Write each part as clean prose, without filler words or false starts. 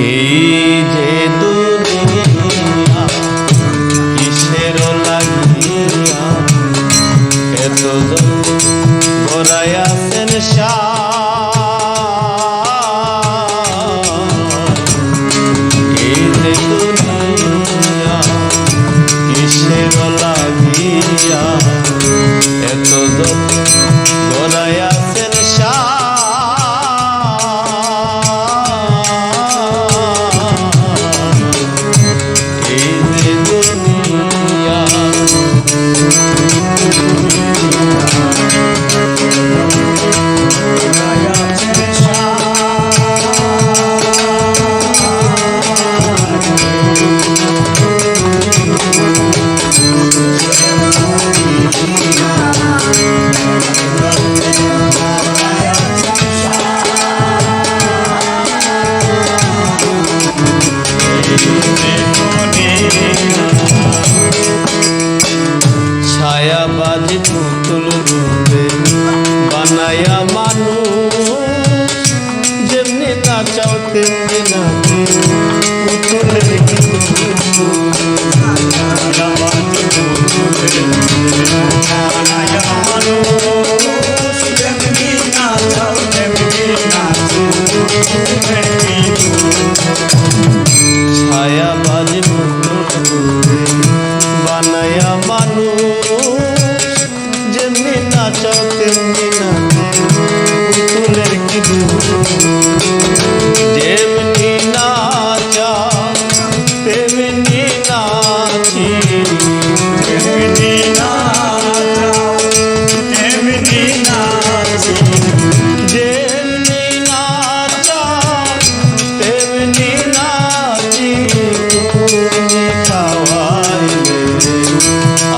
এই যে দুনিয়া কিসের লাগিয়া এত গড়াইয়াছেন এই যে দুনিয়া কিসের লাগিয়া এত গড়াইয়াছেন ছায়াবাজি পুতুল রূপে বানায়া মানুষ যেমনি নাচাও তেমনি নাচে পুতুলের ছায়াবাজি পুতুল বানায়া মানুষ যেমনি নাচাও তেমনি নাচে ছায়াবাজি পুতুল রূপে বানায়া মানুষ যেমনি নাচাও তেমনি নাচে পুতুলের কি যেমনি নাচাও তেমনি নাচি যেমনি নাচাও তেমনি নাচি যেমনি নাচাও তেমনি নাচি তুমি খাওয়াইলে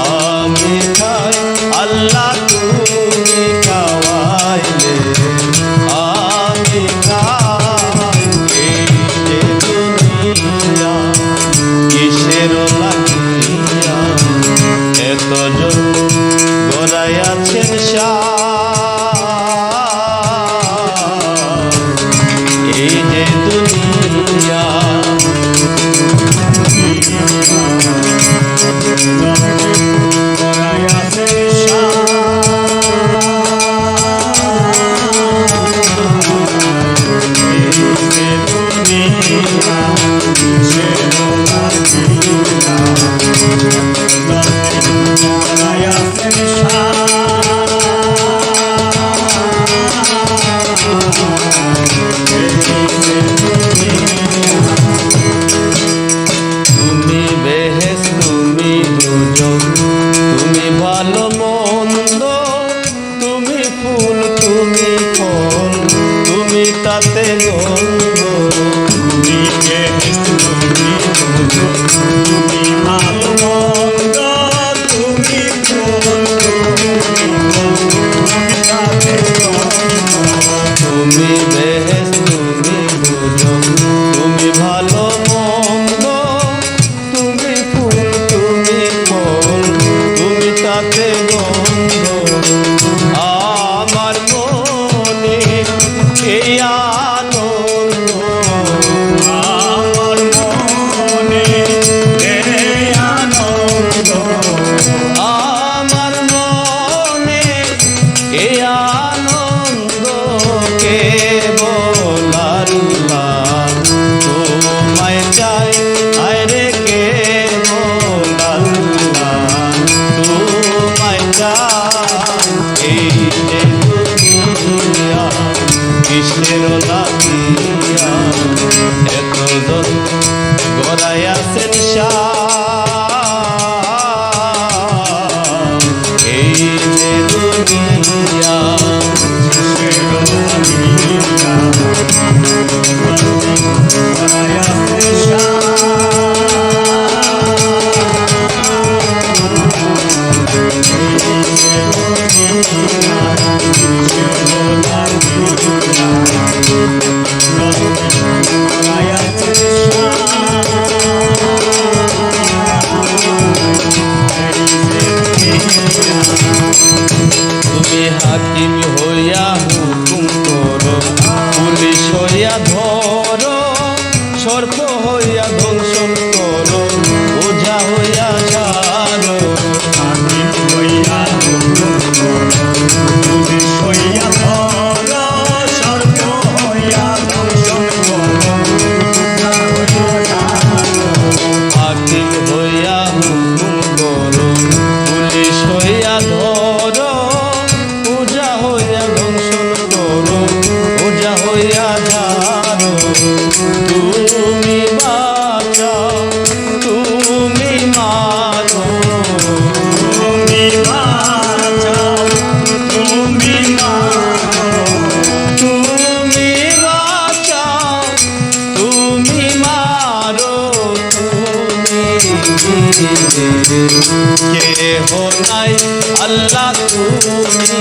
আমি খাই আল্লাহ তুমি খাওয়াইলে আমি খাই এই যে দুনিয়া কিসের লাগিয়া এত গড়াইয়াছেন এই যে দুনিয়া তুমি বেহেশ তুমি দুজন তুমি ভালো মন্দ তুমি ফুল তুমি ফল তুমি তাতে গন্ধ তুমি বেহেশ তুমি দুজন তুমি ভালো মন্দ তুমি ফুল তুমি তাতে গন্ধ তুমি বেহেশ তুমি দুজন তুমি ভালো মন্দ তুমি ফুল তুমি ফল তুমি তাতে গন্ধ আমার মনে এই আনন্দ আমার মনে এই আনন্দ আমার মনে এই আনন্দ কেবল আল্লাহ তোমায় চাই আরে কেবল আল্লাহ তোমায় চাই এই যে দুনিয়া কিসের লাগিয়া এত গড়াইয়াছেন এই যে দুনিয়া তুমি হাকিম হইয়া হুকুম করো পুলিশ হইয়া ধরো তুমি বাঁচাও তুমি মারো, তুমি বাঁচাও তুমি মারো, তুমি বাঁচাও তুমি মারো, তুমি কেহ নাই আল্লাহ তুমি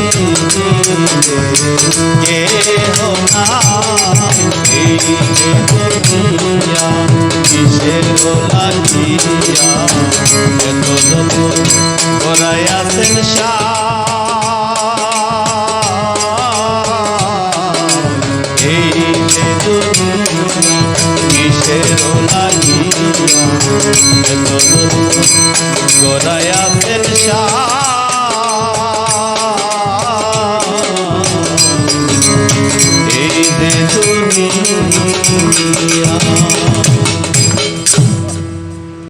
কেহ নাই, এই যে দুনিয়া কিসের লাগিয়া এত যখন করাইয়াছেন এই যে দুনিয়া কিসের লাগিয়া এত গড়াইয়াছেন এই যে দুনিয়া।